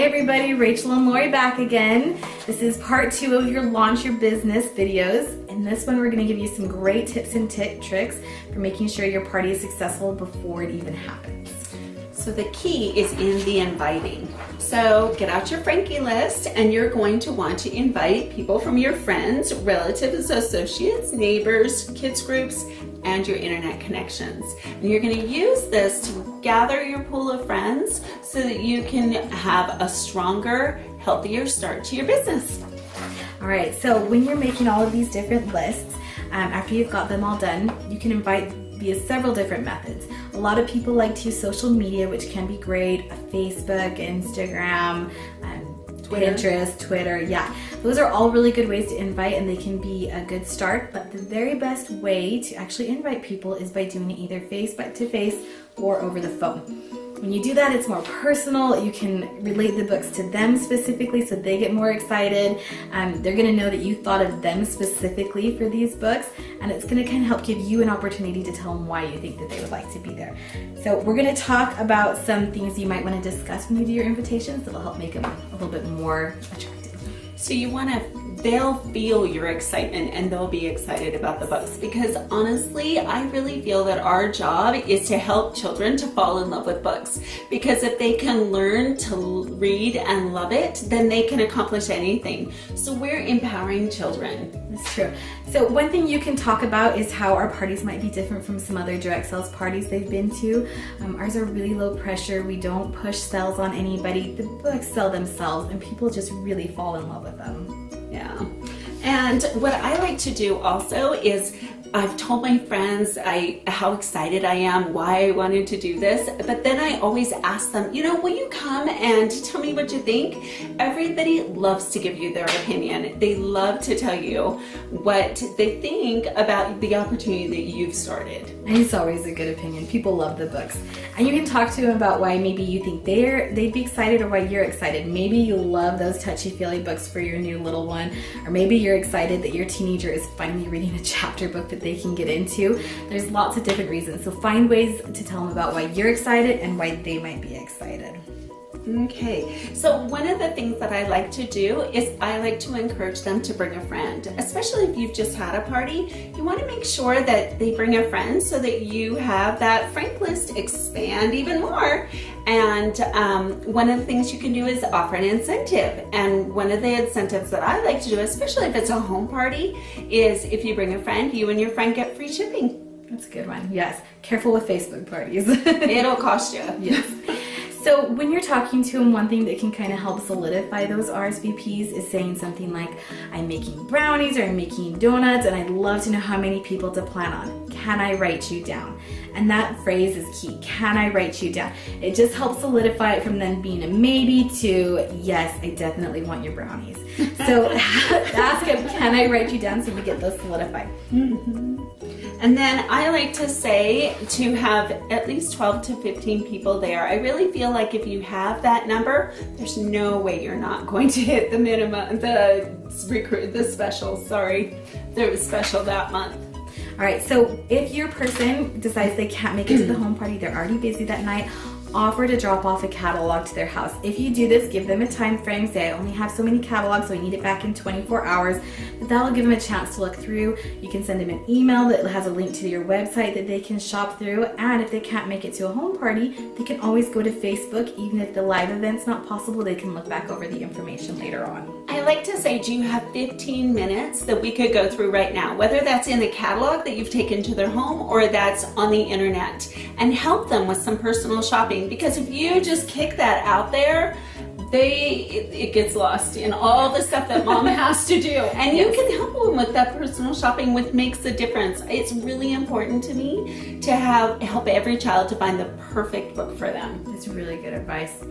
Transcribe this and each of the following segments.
everybody, Rachel and Lori back again. This is part 2 of your Launch Your Business videos. In this one, we're going to give you some great tips and tricks for making sure your party is successful before it even happens. So the key is in the inviting. So get out your Frankie list and you're going to want to invite people from your friends, relatives, associates, neighbors, kids groups, and your internet connections. And you're going to use this to gather your pool of friends so that you can have a stronger, healthier start to your business. All right, so when you're making all of these different lists, after you've got them all done, you can invite via several different methods. A lot of people like to use social media, which can be great, Facebook, Instagram, Pinterest, Twitter, yeah. Those are all really good ways to invite and they can be a good start, but the very best way to actually invite people is by doing it either face-to-face or over the phone. When you do that, it's more personal. You can relate the books to them specifically so they get more excited. They're going to know that you thought of them specifically for these books, and it's going to kind of help give you an opportunity to tell them why you think that they would like to be there. So we're going to talk about some things you might want to discuss when you do your invitations that'll help make them a little bit more attractive. So they'll feel your excitement and they'll be excited about the books, because honestly, I really feel that our job is to help children to fall in love with books, because if they can learn to read and love it, then they can accomplish anything. So we're empowering children. That's true. So one thing you can talk about is how our parties might be different from some other direct sales parties they've been to. Ours are really low pressure. We don't push sales on anybody. The books sell themselves and people just really fall in love with them. Yeah. And what I like to do also is I've told my friends how excited I am, why I wanted to do this, but then I always ask them, will you come and tell me what you think? Everybody loves to give you their opinion. They love to tell you what they think about the opportunity that you've started. And it's always a good opinion. People love the books. And you can talk to them about why maybe you think they'd be excited or why you're excited. Maybe you love those touchy-feely books for your new little one, or maybe you're excited that your teenager is finally reading a chapter book that they can get into. There's lots of different reasons. So find ways to tell them about why you're excited and why they might be excited. Okay, so one of the things that I like to do is I like to encourage them to bring a friend, especially if you've just had a party. You want to make sure that they bring a friend so that you have that friend list expand even more. And one of the things you can do is offer an incentive. And one of the incentives that I like to do, especially if it's a home party, is if you bring a friend, you and your friend get free shipping. That's a good one. Yes. Careful with Facebook parties. It'll cost you. Yes. So when you're talking to them, one thing that can kind of help solidify those RSVPs is saying something like, I'm making brownies or I'm making donuts and I'd love to know how many people to plan on. Can I write you down? And that phrase is key. Can I write you down? It just helps solidify it from then being a maybe to, yes, I definitely want your brownies. So ask him, can I write you down, so you get those solidified. Mm-hmm. And then I like to say to have at least 12 to 15 people there. I really feel like if you have that number, there's no way you're not going to hit the minimum, the special that month. All right, so if your person decides they can't make it to the home party, they're already busy that night, offer to drop off a catalog to their house. If you do this, give them a time frame. Say, I only have so many catalogs, so I need it back in 24 hours. But that'll give them a chance to look through. You can send them an email that has a link to your website that they can shop through. And if they can't make it to a home party, they can always go to Facebook. Even if the live event's not possible, they can look back over the information later on. I like to say, do you have 15 minutes that we could go through right now, whether that's in the catalog that you've taken to their home or that's on the internet, and help them with some personal shopping. Because if you just kick that out there, it gets lost in all the stuff that mom has to do. And you can help them with that personal shopping, which makes a difference. It's really important to me to help every child to find the perfect book for them. That's really good advice.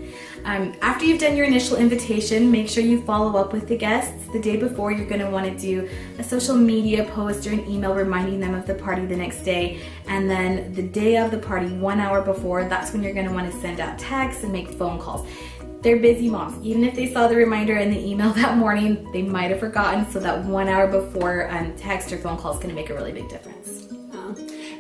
After you've done your initial invitation, make sure you follow up with the guests. The day before, you're going to want to do a social media post or an email reminding them of the party the next day. And then the day of the party, 1 hour before, that's when you're going to want to send out texts and make phone calls. They're busy moms. Even if they saw the reminder in the email that morning, they might have forgotten. So that 1 hour before text or phone call is going to make a really big difference.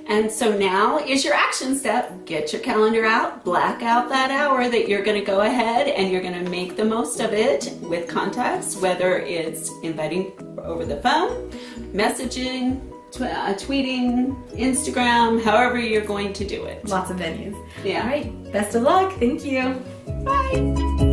And so now is your action step. Get your calendar out, black out that hour that you're going to go ahead and you're going to make the most of it with contacts, whether it's inviting over the phone, messaging, tweeting, Instagram, however you're going to do it. Lots of venues. Yeah. All right. Best of luck. Thank you. Bye.